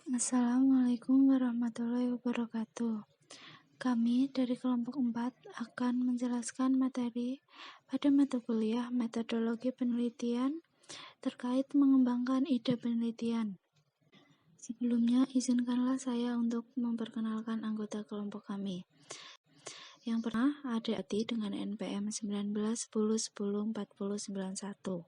Assalamualaikum warahmatullahi wabarakatuh. Kami dari kelompok 4 akan menjelaskan materi pada mata kuliah metodologi penelitian terkait mengembangkan ide penelitian. Sebelumnya, izinkanlah saya untuk memperkenalkan anggota kelompok kami. Yang pertama, ada Ati dengan NPM 19 10 10 40 91.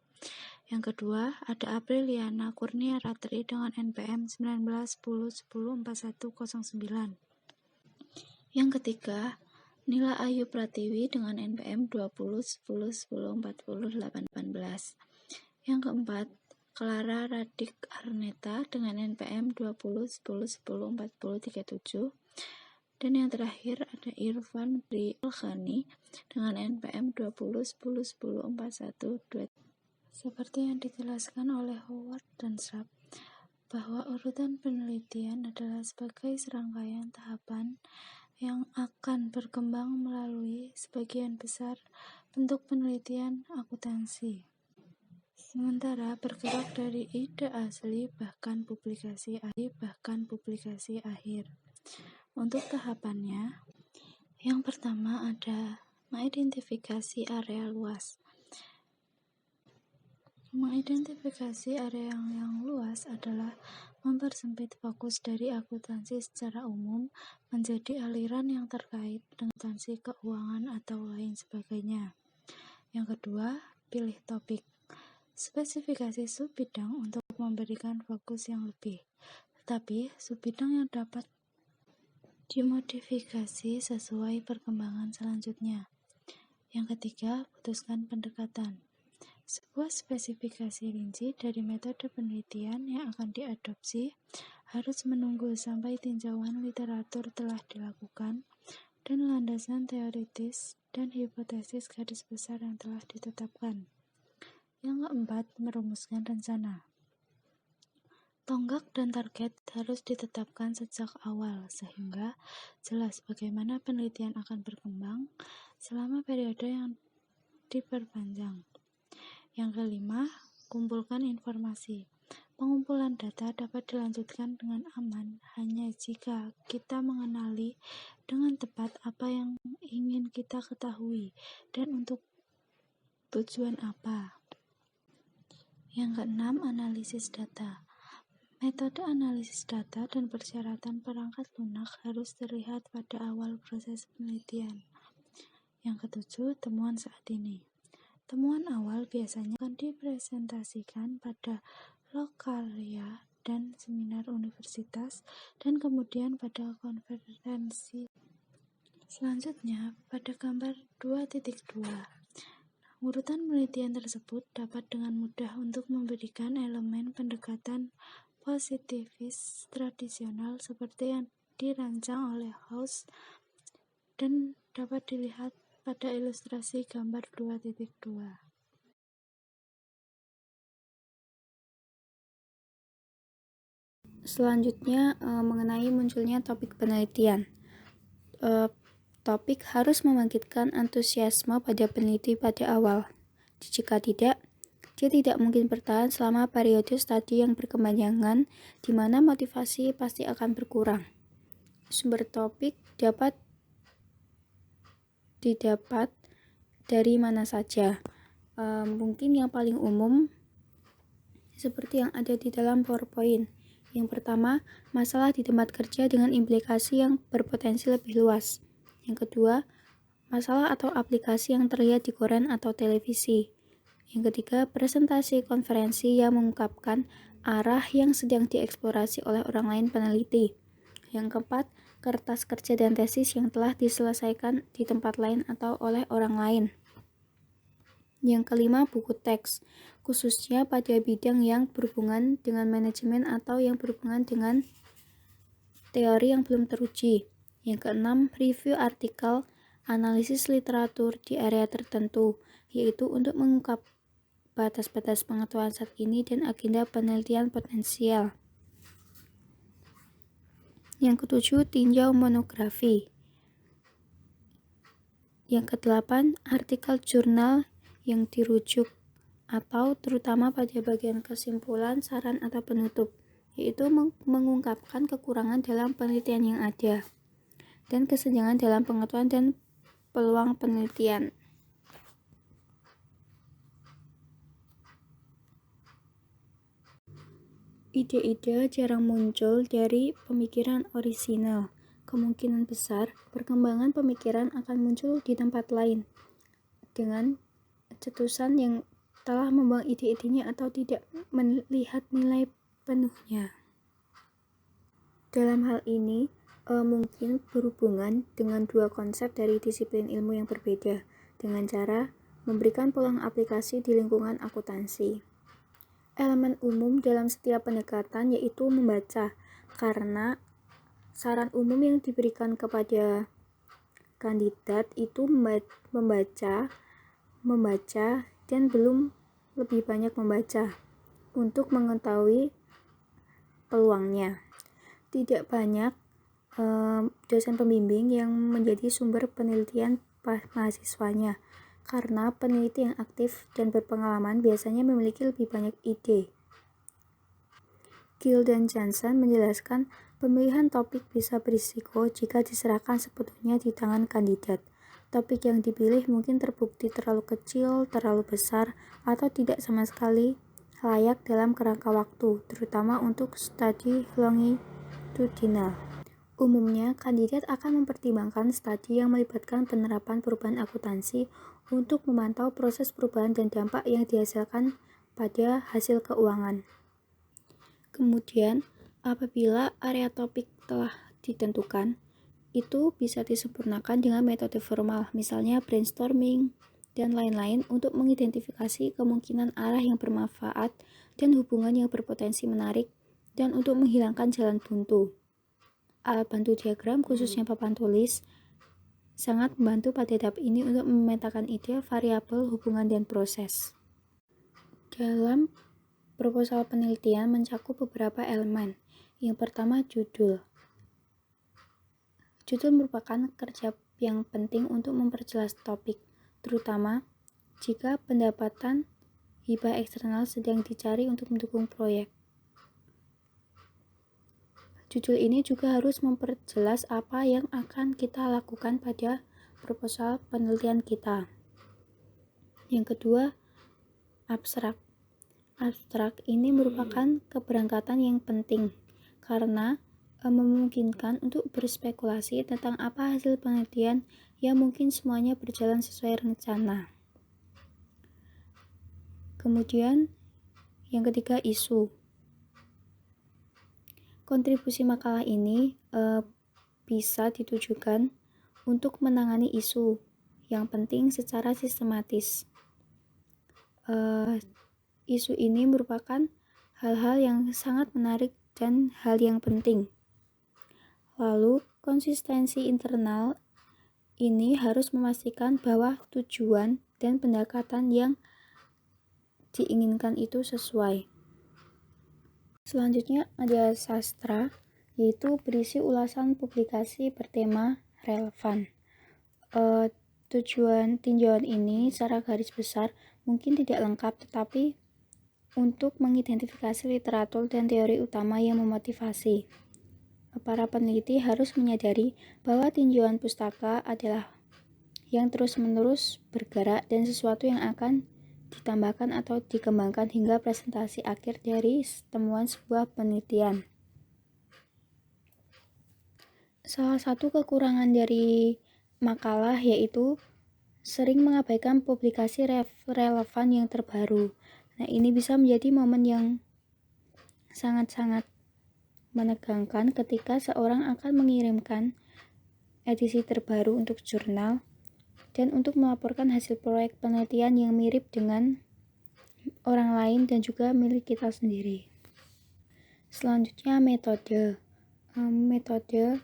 Yang kedua, ada Apriliana Kurnia Ratri dengan NPM 19 10 10 4109. Yang ketiga, Nila Ayu Pratiwi dengan NPM 20 10 10 40 18. Yang keempat, Clara Radik Arneta dengan NPM 20 10 10 40 37. Dan yang terakhir ada Irfan Bri Alkhani dengan NPM 20 10 10 41 2. Seperti yang dijelaskan oleh Howard dan Sharp, bahwa urutan penelitian adalah sebagai serangkaian tahapan yang akan berkembang melalui sebagian besar bentuk penelitian akuntansi. Sementara bergerak dari ide asli bahkan publikasi akhir. Untuk tahapannya, yang pertama ada mengidentifikasi area luas. Mengidentifikasi area yang luas adalah mempersempit fokus dari akuntansi secara umum menjadi aliran yang terkait dengan akuntansi keuangan atau lain sebagainya. Yang kedua, pilih topik. Spesifikasi subbidang untuk memberikan fokus yang lebih, tetapi subbidang yang dapat dimodifikasi sesuai perkembangan selanjutnya. Yang ketiga, putuskan pendekatan. Sebuah spesifikasi rinci dari metode penelitian yang akan diadopsi harus menunggu sampai tinjauan literatur telah dilakukan dan landasan teoritis dan hipotesis garis besar yang telah ditetapkan. Yang keempat, merumuskan rencana. Tonggak dan target harus ditetapkan sejak awal sehingga jelas bagaimana penelitian akan berkembang selama periode yang diperpanjang. Yang kelima, kumpulkan informasi. Pengumpulan data dapat dilanjutkan dengan aman hanya jika kita mengenali dengan tepat apa yang ingin kita ketahui dan untuk tujuan apa. Yang keenam, analisis data. Metode analisis data dan persyaratan perangkat lunak harus terlihat pada awal proses penelitian. Yang ketujuh, temuan saat ini. Temuan awal biasanya akan dipresentasikan pada lokalia dan seminar universitas dan kemudian pada konferensi. Selanjutnya, pada gambar 2.2, urutan penelitian tersebut dapat dengan mudah untuk memberikan elemen pendekatan positivis tradisional seperti yang dirancang oleh House dan dapat dilihat pada ilustrasi gambar 2.2. Selanjutnya mengenai munculnya topik penelitian. Topik harus membangkitkan antusiasme pada peneliti pada awal. Jika tidak, dia tidak mungkin bertahan selama periode studi yang berkepanjangan, di mana motivasi pasti akan berkurang. Sumber topik dapat didapat dari mana saja. Mungkin yang paling umum seperti yang ada di dalam PowerPoint. Yang pertama, masalah di tempat kerja dengan implikasi yang berpotensi lebih luas. Yang kedua, masalah atau aplikasi yang terlihat di koran atau televisi. Yang ketiga, presentasi konferensi yang mengungkapkan arah yang sedang dieksplorasi oleh orang lain peneliti. Yang keempat, kertas kerja dan tesis yang telah diselesaikan di tempat lain atau oleh orang lain. Yang kelima, buku teks, khususnya pada bidang yang berhubungan dengan manajemen atau yang berhubungan dengan teori yang belum teruji. Yang keenam, review artikel, analisis literatur di area tertentu, yaitu untuk mengungkap batas-batas pengetahuan saat ini dan agenda penelitian potensial. Yang ketujuh, tinjau monografi. Yang kedelapan, artikel jurnal yang dirujuk atau terutama pada bagian kesimpulan, saran, atau penutup, yaitu mengungkapkan kekurangan dalam penelitian yang ada dan kesenjangan dalam pengetahuan dan peluang penelitian. Ide-ide jarang muncul dari pemikiran orisinal. Kemungkinan besar perkembangan pemikiran akan muncul di tempat lain dengan cetusan yang telah membuang ide-idenya atau tidak melihat nilai penuhnya. Dalam hal ini, mungkin berhubungan dengan dua konsep dari disiplin ilmu yang berbeda dengan cara memberikan peluang aplikasi di lingkungan akuntansi. Elemen umum dalam setiap pendekatan yaitu membaca, karena saran umum yang diberikan kepada kandidat itu membaca, dan belum lebih banyak membaca untuk mengetahui peluangnya. Tidak banyak dosen pembimbing yang menjadi sumber penelitian mahasiswanya, karena peneliti yang aktif dan berpengalaman biasanya memiliki lebih banyak ide. Gill dan Johnson menjelaskan pemilihan topik bisa berisiko jika diserahkan sepenuhnya di tangan kandidat. Topik yang dipilih mungkin terbukti terlalu kecil, terlalu besar, atau tidak sama sekali layak dalam kerangka waktu, terutama untuk studi longitudinal. Umumnya, kandidat akan mempertimbangkan studi yang melibatkan penerapan perubahan akuntansi untuk memantau proses perubahan dan dampak yang dihasilkan pada hasil keuangan. Kemudian, apabila area topik telah ditentukan, itu bisa disempurnakan dengan metode formal, misalnya brainstorming dan lain-lain untuk mengidentifikasi kemungkinan arah yang bermanfaat dan hubungan yang berpotensi menarik, dan untuk menghilangkan jalan buntu. Alat bantu diagram, khususnya papan tulis, sangat membantu pada tahap ini untuk memetakan ide, variabel, hubungan, dan proses. Dalam proposal penelitian mencakup beberapa elemen. Yang pertama, judul. Judul merupakan kerja yang penting untuk memperjelas topik, terutama jika pendapatan hibah eksternal sedang dicari untuk mendukung proyek. Judul ini juga harus memperjelas apa yang akan kita lakukan pada proposal penelitian kita. Yang kedua, abstrak. Abstrak ini merupakan keberangkatan yang penting karena memungkinkan untuk berspekulasi tentang apa hasil penelitian yang mungkin semuanya berjalan sesuai rencana. Kemudian, yang ketiga, isu. Kontribusi makalah ini bisa ditujukan untuk menangani isu yang penting secara sistematis. Isu ini merupakan hal-hal yang sangat menarik dan hal yang penting. Lalu, konsistensi internal ini harus memastikan bahwa tujuan dan pendekatan yang diinginkan itu sesuai. Selanjutnya ada sastra, yaitu berisi ulasan publikasi bertema relevan. Tinjauan ini secara garis besar mungkin tidak lengkap, tetapi untuk mengidentifikasi literatur dan teori utama yang memotivasi. Para peneliti harus menyadari bahwa tinjauan pustaka adalah yang terus-menerus bergerak dan sesuatu yang akan ditambahkan atau dikembangkan hingga presentasi akhir dari temuan sebuah penelitian. Salah satu kekurangan dari makalah yaitu sering mengabaikan publikasi relevan yang terbaru. Nah, ini bisa menjadi momen yang sangat-sangat menegangkan ketika seorang akan mengirimkan edisi terbaru untuk jurnal dan untuk melaporkan hasil proyek penelitian yang mirip dengan orang lain dan juga milik kita sendiri. Selanjutnya, metode. Metode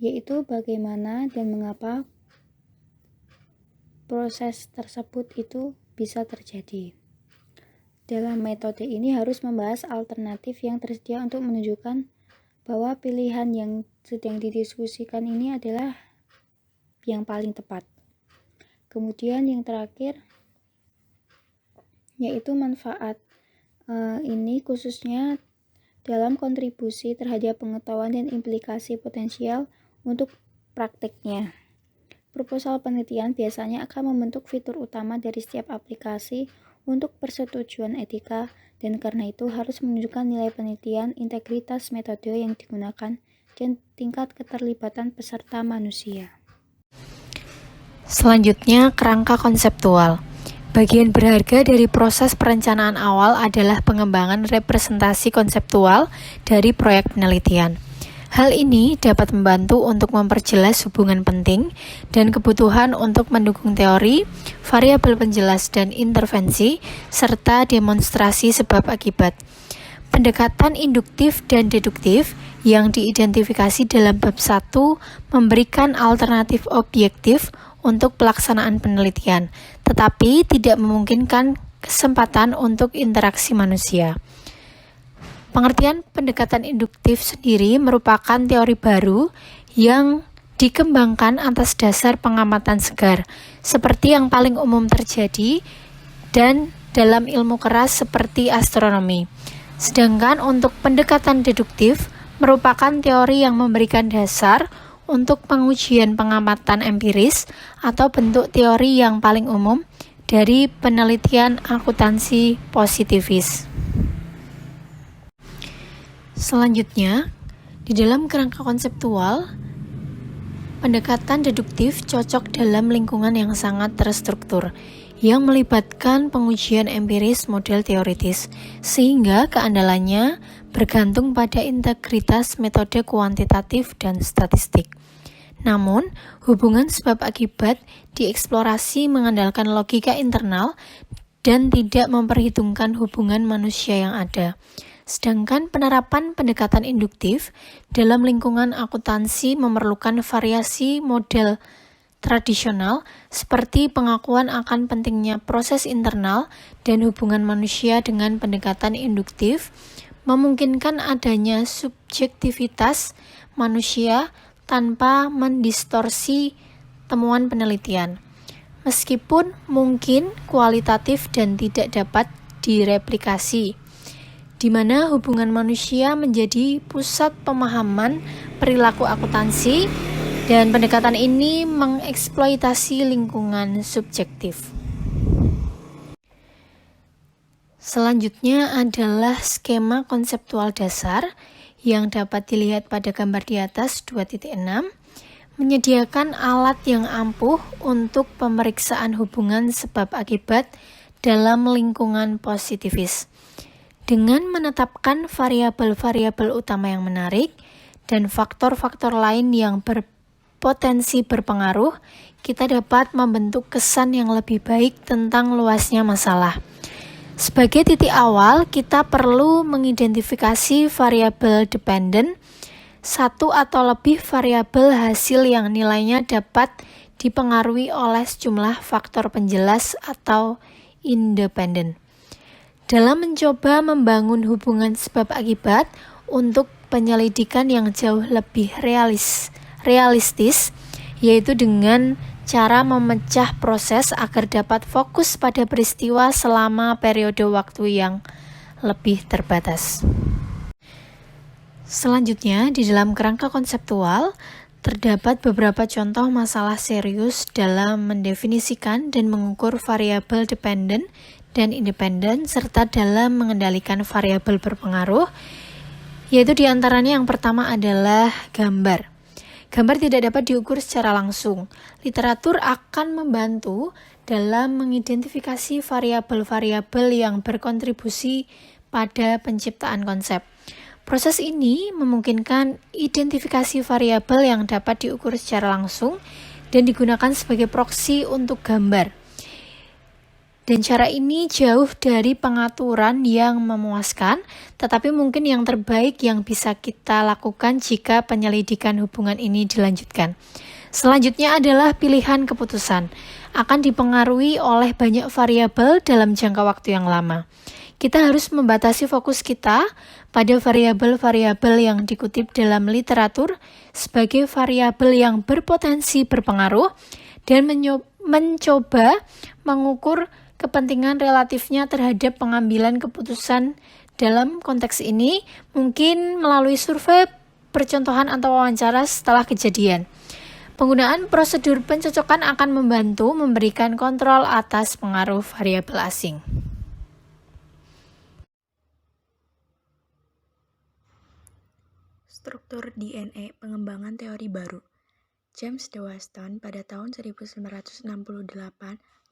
yaitu bagaimana dan mengapa proses tersebut itu bisa terjadi. Dalam metode ini harus membahas alternatif yang tersedia untuk menunjukkan bahwa pilihan yang sedang didiskusikan ini adalah yang paling tepat. Kemudian yang terakhir yaitu manfaat. Ini khususnya dalam kontribusi terhadap pengetahuan dan implikasi potensial untuk prakteknya. Proposal penelitian biasanya akan membentuk fitur utama dari setiap aplikasi untuk persetujuan etika, dan karena itu harus menunjukkan nilai penelitian, integritas metode yang digunakan, dan tingkat keterlibatan peserta manusia. Selanjutnya, kerangka konseptual. Bagian berharga dari proses perencanaan awal adalah pengembangan representasi konseptual dari proyek penelitian. Hal ini dapat membantu untuk memperjelas hubungan penting dan kebutuhan untuk mendukung teori, variabel penjelas dan intervensi, serta demonstrasi sebab akibat. Pendekatan induktif dan deduktif yang diidentifikasi dalam bab 1 memberikan alternatif objektif untuk pelaksanaan penelitian, tetapi tidak memungkinkan kesempatan untuk interaksi manusia. Pengertian pendekatan induktif sendiri merupakan teori baru yang dikembangkan atas dasar pengamatan segar, seperti yang paling umum terjadi dan dalam ilmu keras seperti astronomi. Sedangkan untuk pendekatan deduktif merupakan teori yang memberikan dasar untuk pengujian pengamatan empiris atau bentuk teori yang paling umum dari penelitian akuntansi positivis. Selanjutnya, di dalam kerangka konseptual, pendekatan deduktif cocok dalam lingkungan yang sangat terstruktur, yang melibatkan pengujian empiris model teoritis, sehingga keandalannya bergantung pada integritas metode kuantitatif dan statistik. Namun, hubungan sebab akibat dieksplorasi mengandalkan logika internal dan tidak memperhitungkan hubungan manusia yang ada. Sedangkan penerapan pendekatan induktif dalam lingkungan akuntansi memerlukan variasi model tradisional seperti pengakuan akan pentingnya proses internal dan hubungan manusia. Dengan pendekatan induktif memungkinkan adanya subjektivitas manusia tanpa mendistorsi temuan penelitian, meskipun mungkin kualitatif dan tidak dapat direplikasi, di mana hubungan manusia menjadi pusat pemahaman perilaku akuntansi, dan pendekatan ini mengeksploitasi lingkungan subjektif. Selanjutnya adalah skema konseptual dasar yang dapat dilihat pada gambar di atas 2.6, menyediakan alat yang ampuh untuk pemeriksaan hubungan sebab akibat dalam lingkungan positivis. Dengan menetapkan variabel-variabel utama yang menarik dan faktor-faktor lain yang berpotensi berpengaruh, kita dapat membentuk kesan yang lebih baik tentang luasnya masalah. Sebagai titik awal, kita perlu mengidentifikasi variabel dependen, satu atau lebih variabel hasil yang nilainya dapat dipengaruhi oleh sejumlah faktor penjelas atau independen. Dalam mencoba membangun hubungan sebab akibat untuk penyelidikan yang jauh lebih realistis, yaitu dengan cara memecah proses agar dapat fokus pada peristiwa selama periode waktu yang lebih terbatas. Selanjutnya, di dalam kerangka konseptual, terdapat beberapa contoh masalah serius dalam mendefinisikan dan mengukur variabel dependen dan independen, serta dalam mengendalikan variabel berpengaruh, yaitu diantaranya yang pertama adalah gambar. Gambar tidak dapat diukur secara langsung. Literatur akan membantu dalam mengidentifikasi variabel-variabel yang berkontribusi pada penciptaan konsep. Proses ini memungkinkan identifikasi variabel yang dapat diukur secara langsung dan digunakan sebagai proksi untuk gambar. Dan cara ini jauh dari pengaturan yang memuaskan, tetapi mungkin yang terbaik yang bisa kita lakukan jika penyelidikan hubungan ini dilanjutkan. Selanjutnya adalah pilihan keputusan. Akan dipengaruhi oleh banyak variabel dalam jangka waktu yang lama. Kita harus membatasi fokus kita pada variabel-variabel yang dikutip dalam literatur sebagai variabel yang berpotensi berpengaruh dan mencoba mengukur kepentingan relatifnya terhadap pengambilan keputusan Dalam konteks ini, mungkin melalui survei, percontohan atau wawancara setelah kejadian. Penggunaan prosedur pencocokan akan membantu memberikan kontrol atas pengaruh variabel asing. Struktur DNA pengembangan teori baru. James De Weston pada tahun 1968,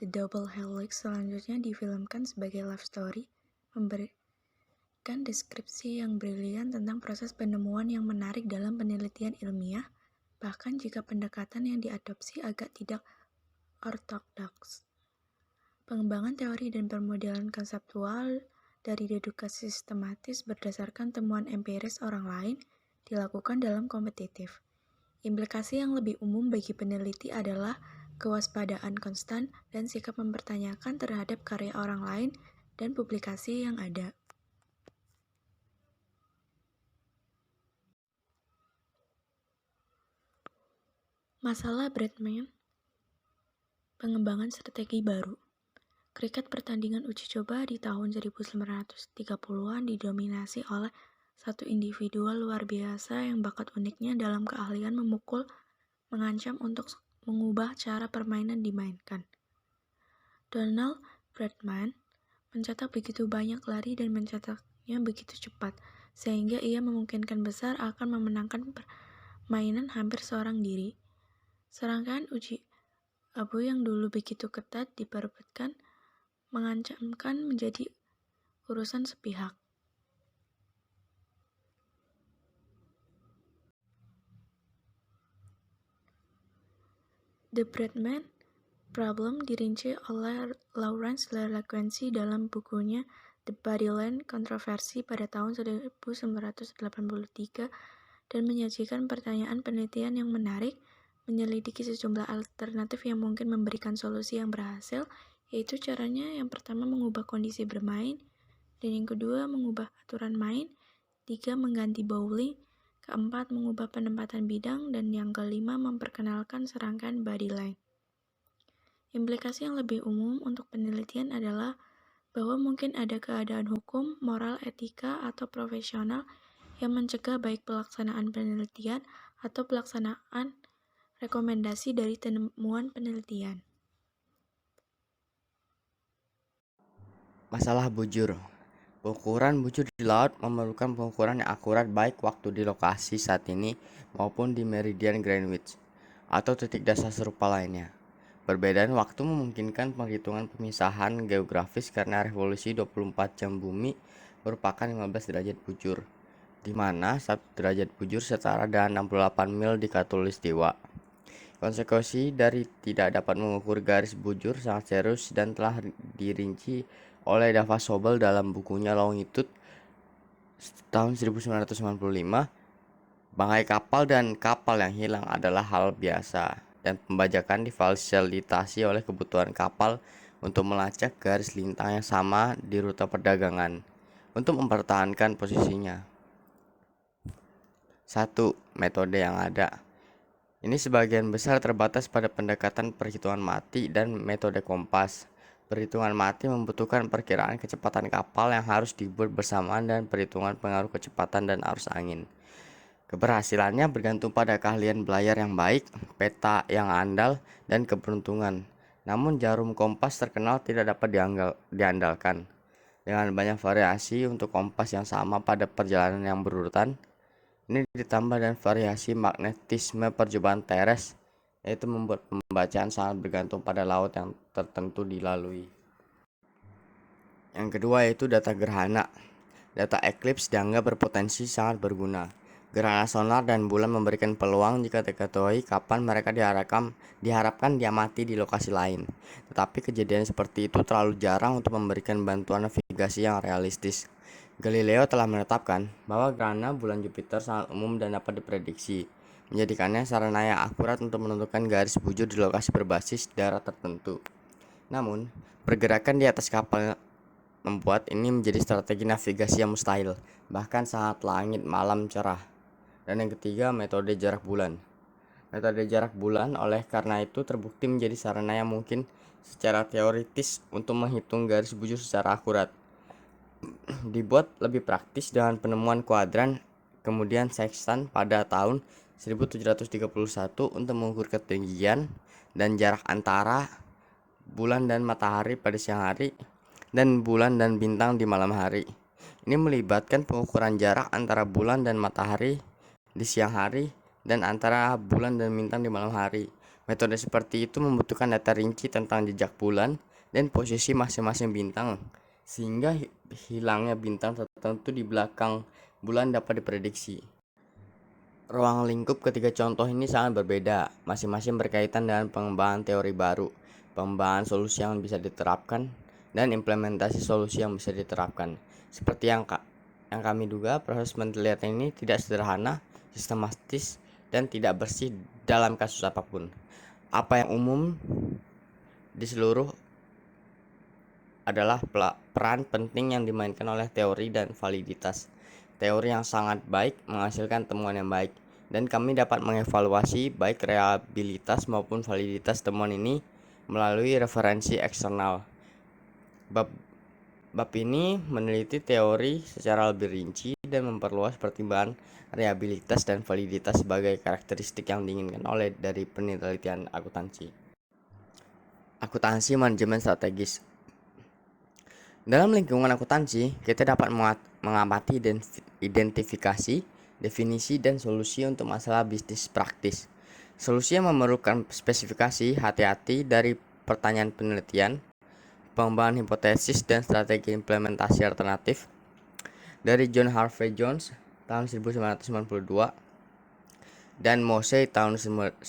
The Double Helix selanjutnya difilmkan sebagai love story, memberikan deskripsi yang brilian tentang proses penemuan yang menarik dalam penelitian ilmiah, bahkan jika pendekatan yang diadopsi agak tidak ortodoks. Pengembangan teori dan permodelan konseptual dari dedukasi sistematis berdasarkan temuan empiris orang lain dilakukan dalam kompetitif. Implikasi yang lebih umum bagi peneliti adalah kewaspadaan konstan dan sikap mempertanyakan terhadap karya orang lain dan publikasi yang ada. Masalah Bradman, pengembangan strategi baru. Kriket pertandingan uji coba di tahun 1930-an didominasi oleh satu individual luar biasa yang bakat uniknya dalam keahlian memukul mengancam untuk mengubah cara permainan dimainkan. Donald Bradman mencetak begitu banyak lari dan mencetaknya begitu cepat, sehingga ia memungkinkan besar akan memenangkan permainan hampir seorang diri. Serangkaian uji abu yang dulu begitu ketat diperebutkan mengancamkan menjadi urusan sepihak. The Bradman Problem dirinci oleh Lawrence LaQuincy dalam bukunya The Bodyland Controversy pada tahun 1983 dan menyajikan pertanyaan penelitian yang menarik, menyelidiki sejumlah alternatif yang mungkin memberikan solusi yang berhasil, yaitu caranya yang pertama mengubah kondisi bermain, dan yang kedua mengubah aturan main, 3 mengganti bowling, keempat mengubah penempatan bidang, dan yang kelima memperkenalkan serangkaian bodyline. Implikasi yang lebih umum untuk penelitian adalah bahwa mungkin ada keadaan hukum, moral, etika, atau profesional yang mencegah baik pelaksanaan penelitian atau pelaksanaan rekomendasi dari temuan penelitian. Masalah bujur. Pengukuran bujur di laut memerlukan pengukuran yang akurat baik waktu di lokasi saat ini maupun di meridian Greenwich atau titik dasar serupa lainnya. Perbedaan waktu memungkinkan penghitungan pemisahan geografis karena revolusi 24 jam bumi merupakan 15 derajat bujur, di mana 1 derajat bujur setara dengan 68 mil di Khatulistiwa. Konsekuensi dari tidak dapat mengukur garis bujur sangat serius dan telah dirinci oleh Dava Sobel dalam bukunya Longitude tahun 1995. Bangkai kapal dan kapal yang hilang adalah hal biasa, dan pembajakan difasilitasi oleh kebutuhan kapal untuk melacak garis lintang yang sama di rute perdagangan untuk mempertahankan posisinya. 1. Metode yang ada. Ini sebagian besar terbatas pada pendekatan perhitungan mati dan metode kompas. Perhitungan mati membutuhkan perkiraan kecepatan kapal yang harus dibuat bersamaan dan perhitungan pengaruh kecepatan dan arus angin. Keberhasilannya bergantung pada keahlian belayar yang baik, peta yang andal, dan keberuntungan. Namun jarum kompas terkenal tidak dapat diandalkan. Dengan banyak variasi untuk kompas yang sama pada perjalanan yang berurutan, ini ditambah dengan variasi magnetisme percobaan teres, yaitu membuat pembacaan sangat bergantung pada laut yang tertentu dilalui. Yang kedua yaitu data gerhana. Data eclipse dianggap berpotensi sangat berguna. Gerhana sonar dan bulan memberikan peluang jika diketahui kapan mereka diharapkan diamati di lokasi lain. Tetapi kejadian seperti itu terlalu jarang untuk memberikan bantuan navigasi yang realistis. Galileo telah menetapkan bahwa gerhana bulan Jupiter sangat umum dan dapat diprediksi, menjadikannya sarana yang akurat untuk menentukan garis bujur di lokasi berbasis darat tertentu. Namun, pergerakan di atas kapal membuat ini menjadi strategi navigasi yang mustahil, bahkan saat langit malam cerah. Dan yang ketiga, metode jarak bulan. Metode jarak bulan oleh karena itu terbukti menjadi sarana yang mungkin secara teoritis untuk menghitung garis bujur secara akurat. dibuat lebih praktis dengan penemuan kuadran kemudian sextant pada tahun 1731 untuk mengukur ketinggian dan jarak antara bulan dan matahari pada siang hari dan bulan dan bintang di malam hari. Ini melibatkan pengukuran jarak antara bulan dan matahari di siang hari dan antara bulan dan bintang di malam hari. Metode seperti itu membutuhkan data rinci tentang jejak bulan dan posisi masing-masing bintang, sehingga hilangnya bintang tertentu di belakang bulan dapat diprediksi. Ruang lingkup ketiga contoh ini sangat berbeda, masing-masing berkaitan dengan pengembangan teori baru, pengembangan solusi yang bisa diterapkan, dan implementasi solusi yang bisa diterapkan. Seperti yang kami duga, proses penelitian ini tidak sederhana, sistematis, dan tidak bersih dalam kasus apapun. Apa yang umum di seluruh adalah peran penting yang dimainkan oleh teori dan validitas. Teori yang sangat baik menghasilkan temuan yang baik, dan kami dapat mengevaluasi baik reliabilitas maupun validitas temuan ini melalui referensi eksternal. Bab ini meneliti teori secara lebih rinci dan memperluas pertimbangan reliabilitas dan validitas sebagai karakteristik yang diinginkan dari penelitian akuntansi. Akuntansi manajemen strategis. Dalam lingkungan akuntansi, kita dapat mengamati identifikasi, definisi, dan solusi untuk masalah bisnis praktis. Solusi yang memerlukan spesifikasi hati-hati dari pertanyaan penelitian, pengembangan hipotesis, dan strategi implementasi alternatif. Dari John Harvey Jones tahun 1992 dan Mosey tahun 1990,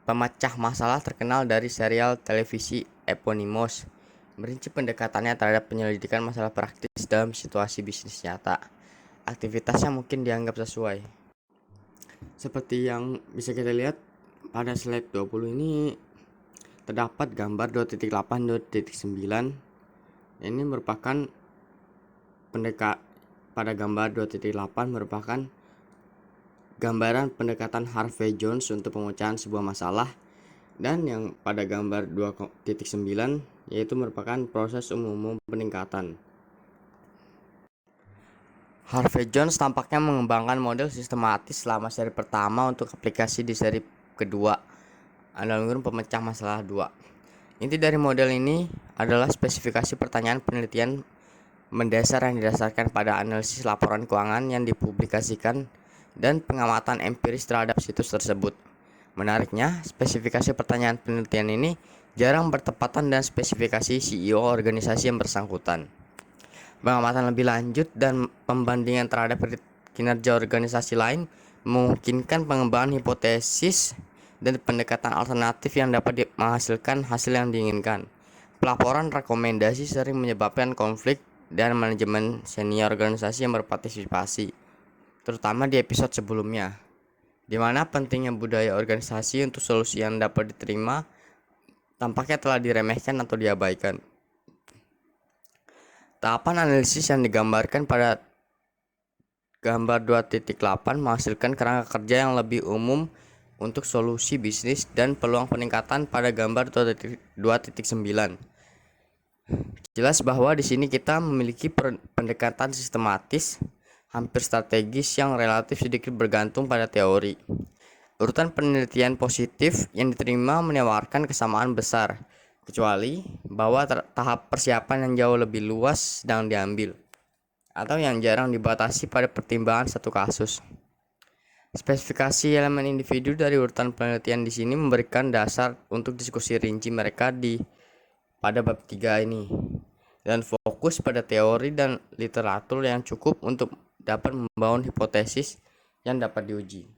pemecah masalah terkenal dari serial televisi Eponymous merinci pendekatannya terhadap penyelidikan masalah praktis dalam situasi bisnis nyata. Aktivitasnya mungkin dianggap sesuai. Seperti yang bisa kita lihat pada slide 20 ini terdapat gambar 2.8.9. Ini merupakan pada gambar 2.8 merupakan gambaran pendekatan Harvey Jones untuk pemecahan sebuah masalah, dan yang pada gambar 2.9 yaitu merupakan proses umum peningkatan. Harvey Jones tampaknya mengembangkan model sistematis selama seri pertama untuk aplikasi di seri kedua, dalam pemecah masalah 2. Inti dari model ini adalah spesifikasi pertanyaan penelitian mendasar yang didasarkan pada analisis laporan keuangan yang dipublikasikan dan pengamatan empiris terhadap situs tersebut. Menariknya, spesifikasi pertanyaan penelitian ini jarang bertepatan dengan spesifikasi CEO organisasi yang bersangkutan. Pengamatan lebih lanjut dan pembandingan terhadap kinerja organisasi lain memungkinkan pengembangan hipotesis dan pendekatan alternatif yang dapat menghasilkan hasil yang diinginkan. Pelaporan rekomendasi sering menyebabkan konflik dan manajemen senior organisasi yang berpartisipasi, terutama di episode sebelumnya, di mana pentingnya budaya organisasi untuk solusi yang dapat diterima tampaknya telah diremehkan atau diabaikan. Tahapan analisis yang digambarkan pada gambar 2.8 menghasilkan kerangka kerja yang lebih umum untuk solusi bisnis dan peluang peningkatan pada gambar 2.9. Jelas bahwa di sini kita memiliki pendekatan sistematis, hampir strategis yang relatif sedikit bergantung pada teori. Urutan penelitian positif yang diterima menawarkan kesamaan besar, kecuali bahwa tahap persiapan yang jauh lebih luas sedang diambil, atau yang jarang dibatasi pada pertimbangan satu kasus. Spesifikasi elemen individu dari urutan penelitian di sini memberikan dasar untuk diskusi rinci mereka pada bab 3 ini, dan fokus pada teori dan literatur yang cukup untuk dapat membangun hipotesis yang dapat diuji.